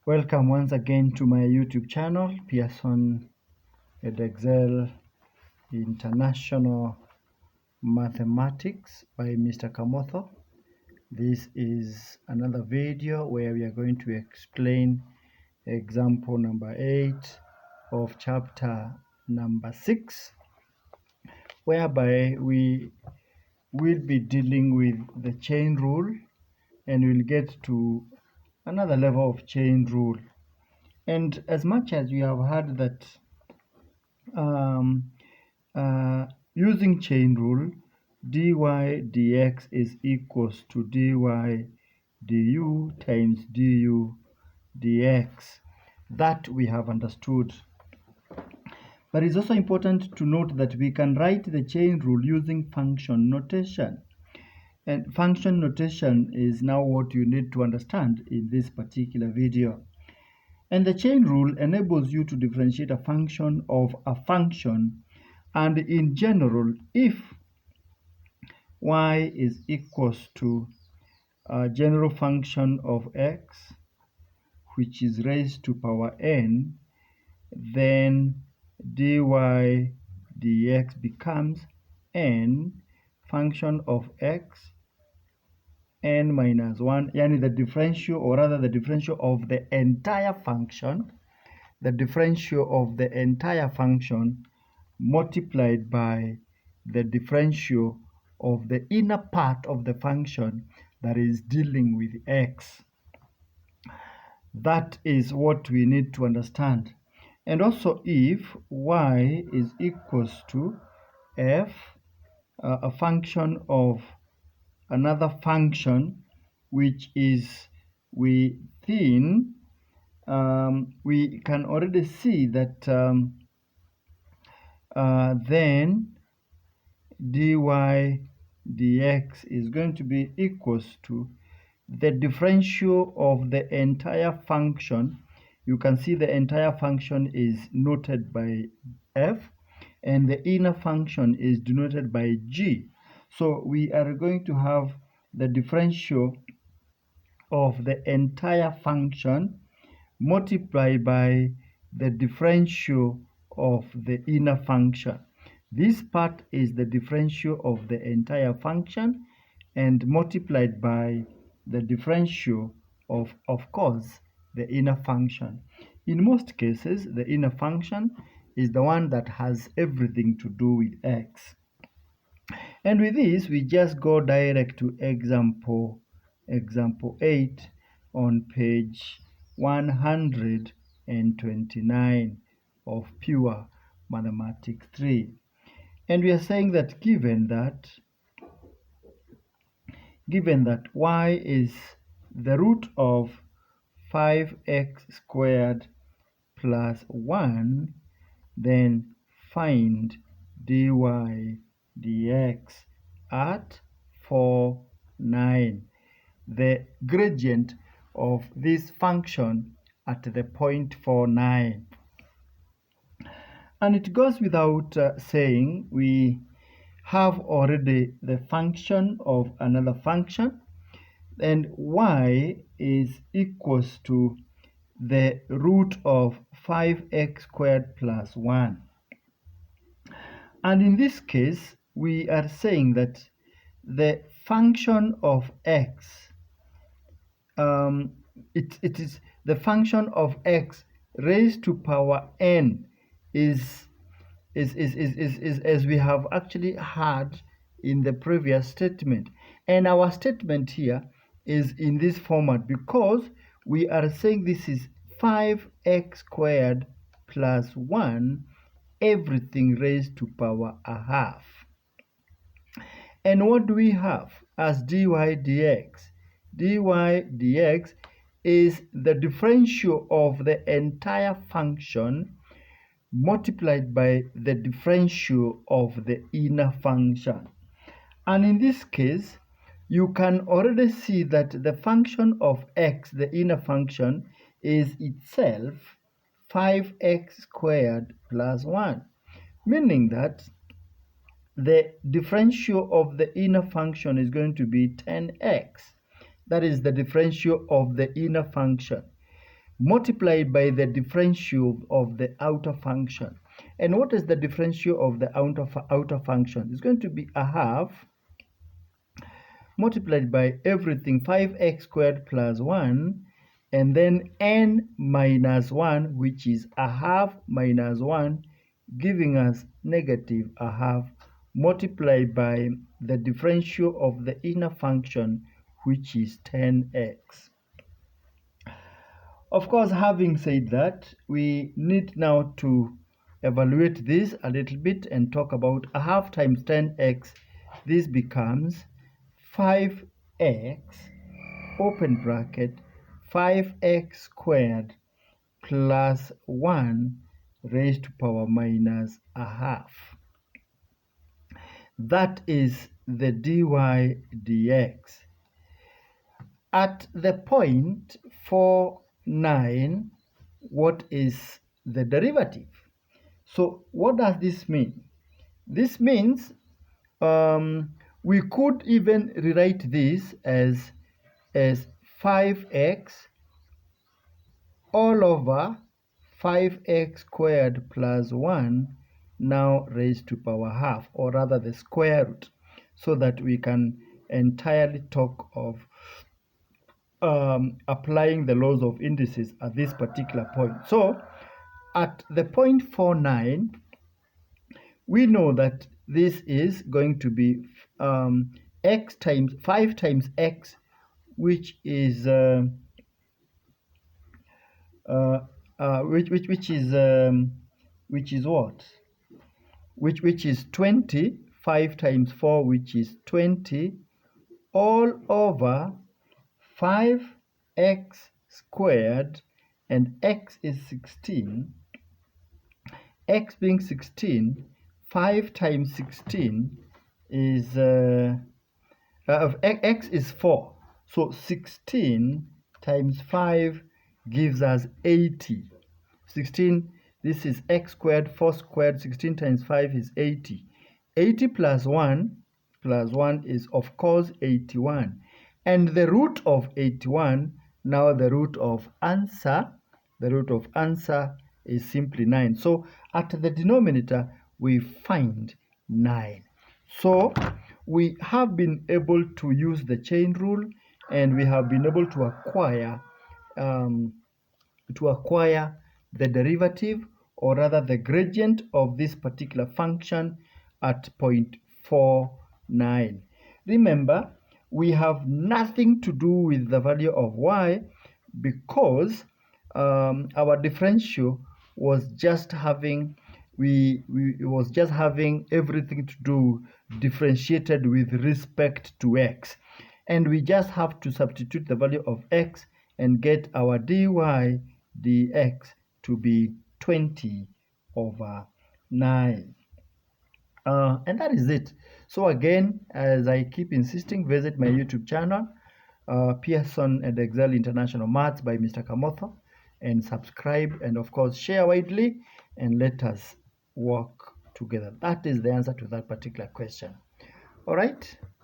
Welcome once again to my YouTube channel, Pearson Excel International Mathematics by Mr. Kamotho. This is another video where we are going to explain example number 8 of chapter number 6, whereby we will be dealing with the chain rule, and we'll get to another level of chain rule. And as much as we have heard that using chain rule, dy dx is equals to dy du times du dx, that we have understood. But it's also important to note that we can write the chain rule using function notation. And function notation is now what you need to understand in this particular video. And the chain rule enables you to differentiate a function of a function, and in general, if y is equals to a general function of x, which is raised to power n, then dy dx becomes n function of x n minus 1, yani the differential, or rather the differential of the entire function, multiplied by the differential of the inner part of the function that is dealing with x. That is what we need to understand. And also, if y is equals to f, a function of another function which is within, we can already see that then dy dx is going to be equals to the differential of the entire function. You can see the entire function is noted by f, and the inner function is denoted by g. So we are going to have the differential of the entire function multiplied by the differential of the inner function. This part is the differential of the entire function and multiplied by the differential of course, the inner function. In most cases, the inner function is the one that has everything to do with x. And with this, we just go direct to example 8 on page 129 of Pure Mathematics 3. And we are saying that given that y is the root of 5x squared plus 1, then find dy dx at 4, 9, the gradient of this function at the point 4, 9. And it goes without saying, we have already the function of another function, and y is equals to the root of 5x squared plus 1. And in this case, we are saying that the function of x, it is the function of x raised to power n is as we have actually had in the previous statement. And our statement here is in this format because we are saying this is 5x squared plus 1, everything raised to power a half. And what do we have as dy dx? Dy dx is the differential of the entire function multiplied by the differential of the inner function. And in this case, you can already see that the function of x, the inner function, is itself 5x squared plus 1, meaning that the differential of the inner function is going to be 10x. That is the differential of the inner function, multiplied by the differential of the outer function. And what is the differential of the outer function? It's going to be a half multiplied by everything, 5x squared plus 1, and then n minus 1, which is a half minus 1, giving us negative a half, multiplied by the differential of the inner function, which is 10x. Of course, having said that, we need now to evaluate this a little bit and talk about a half times 10x. This becomes 5x, open bracket, 5x squared plus 1 raised to power minus a half. That is the dy dx. At the point 4,9, what is the derivative? So what does this mean? This means we could even rewrite this as 5x all over 5x squared plus 1 now raised to power half, or rather the square root, so that we can entirely talk of applying the laws of indices at this particular point. So at the point 4,9, we know that this is going to be x times 5 times x, which is which is what? Which is 20. 5 times 4, which is 20, all over 5x squared, and x is 16. X being 16, 5 times 16 is x is 4. So 16 times 5 gives us 80. 16, this is x squared, 4 squared, 16 times 5 is 80. 80 plus 1 is, of course, 81. And the root of 81, now the root of answer is simply 9. So at the denominator, we find 9. So we have been able to use the chain rule, and we have been able to acquire the derivative, or rather the gradient of this particular function at 0.49. Remember, we have nothing to do with the value of y, because our differential was just having everything to do differentiated with respect to x, and we just have to substitute the value of x and get our dy dx to be 20 over 9. And that is it. So again, as I keep insisting, visit my YouTube channel, Pearson and Excel International Maths by Mr. Kamotho, and subscribe, and of course share widely, and let us work together. That is the answer to that particular question. All right.